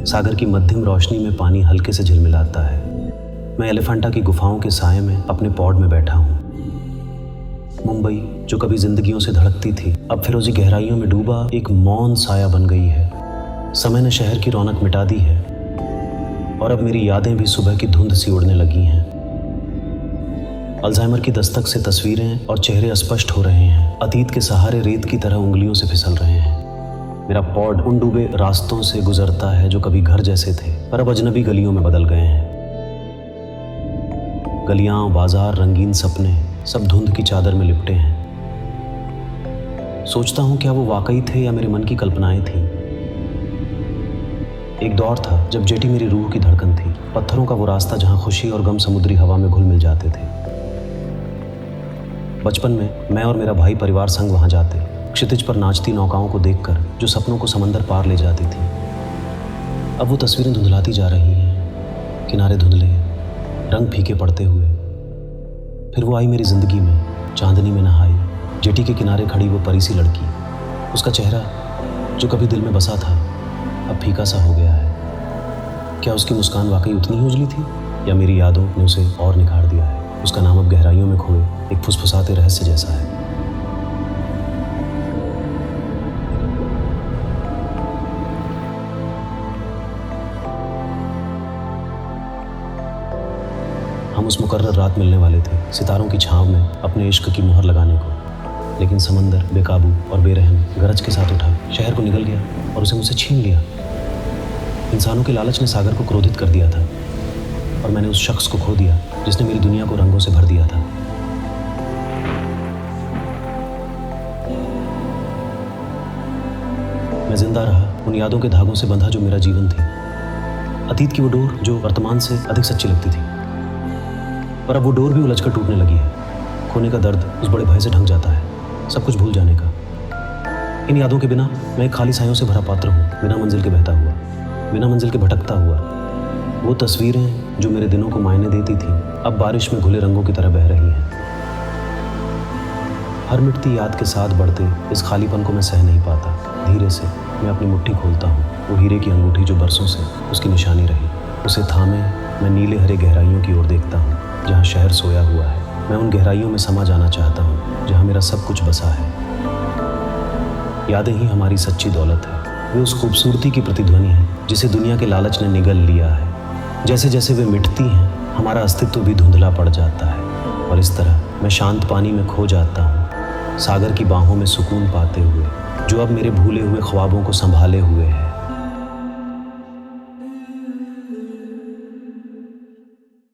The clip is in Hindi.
सागर की मध्यम रोशनी में पानी हल्के से झिलमिलाता है। मैं एलिफेंटा की गुफाओं के साये में अपने पॉड में बैठा हूँ। मुंबई जो कभी जिंदगियों से धड़कती थी, अब फिरोजी गहराइयों में डूबा एक मौन साया बन गई है। समय ने शहर की रौनक मिटा दी है और अब मेरी यादें भी सुबह की धुंध सी उड़ने लगी हैं। अल्जाइमर की दस्तक से तस्वीरें और चेहरे अस्पष्ट हो रहे हैं। अतीत के सहारे रेत की तरह उंगलियों से फिसल रहे हैं। मेरा पॉड उन डूबे रास्तों से गुजरता है जो कभी घर जैसे थे पर अब अजनबी गलियों में बदल गए हैं। गलियां, बाजार, रंगीन सपने सब धुंध की चादर में लिपटे हैं। सोचता हूं क्या वो वाकई थे या मेरे मन की कल्पनाएं थीं। एक दौर था जब जेटी मेरी रूह की धड़कन थी, पत्थरों का वो रास्ता जहां खुशी और गम समुद्री हवा में घुल मिल जाते थे। बचपन में मैं और मेरा भाई परिवार संग वहां जाते, क्षितिज पर नाचती नौकाओं को देखकर जो सपनों को समंदर पार ले जाती थी। अब वो तस्वीरें धुंधलाती जा रही हैं, किनारे धुंधले, रंग फीके पड़ते हुए। फिर वो आई मेरी जिंदगी में, चांदनी में नहाई, जेटी के किनारे खड़ी वो परी सी लड़की। उसका चेहरा जो कभी दिल में बसा था अब फीका सा हो गया है। क्या उसकी मुस्कान वाकई उतनी ही उजली थी या मेरी यादों ने उसे और निखार दिया है? उसका नाम अब गहराइयों में खोए एक फुसफुसाते रहस्य जैसा है। हम उस मुकर्रर रात मिलने वाले थे, सितारों की छांव में अपने इश्क की मुहर लगाने को। लेकिन समंदर बेकाबू और बेरहम गरज के साथ उठा, शहर को निगल गया और उसे मुझसे छीन लिया। इंसानों के लालच ने सागर को क्रोधित कर दिया था और मैंने उस शख्स को खो दिया जिसने मेरी दुनिया को रंगों से भर दिया था। मैं जिंदा रहा उन यादों के धागों से बंधा जो मेरा जीवन थी। अतीत की वो डोर जो वर्तमान से अधिक सच्ची लगती थी, पर अब वो डोर भी उलझकर टूटने लगी है। खोने का दर्द उस बड़े भय से ढंक जाता है, सब कुछ भूल जाने का। इन यादों के बिना मैं एक खाली सायों से भरा पात्र हूँ, बिना मंजिल के बहता हुआ, बिना मंजिल के भटकता हुआ। वो तस्वीरें जो मेरे दिनों को मायने देती थी अब बारिश में घुले रंगों की तरह बह रही हैं। हर मिटती याद के साथ बढ़ते इस खालीपन को मैं सह नहीं पाता। धीरे से मैं अपनी मुट्ठी खोलता हूँ, वो हीरे की अंगूठी जो बरसों से उसकी निशानी रही। उसे थामे मैं नीले हरे गहराइयों की ओर देखता हूँ जहाँ शहर सोया हुआ है। मैं उन गहराइयों में समा जाना चाहता हूँ जहाँ मेरा सब कुछ बसा है। यादें ही हमारी सच्ची दौलत है। वे उस खूबसूरती की प्रतिध्वनि है जिसे दुनिया के लालच ने निगल लिया है। जैसे जैसे वे मिटती हैं हमारा अस्तित्व भी धुंधला पड़ जाता है और इस तरह मैं शांत पानी में खो जाता हूँ, सागर की बाहों में सुकून पाते हुए जो अब मेरे भूले हुए ख्वाबों को संभाले हुए है।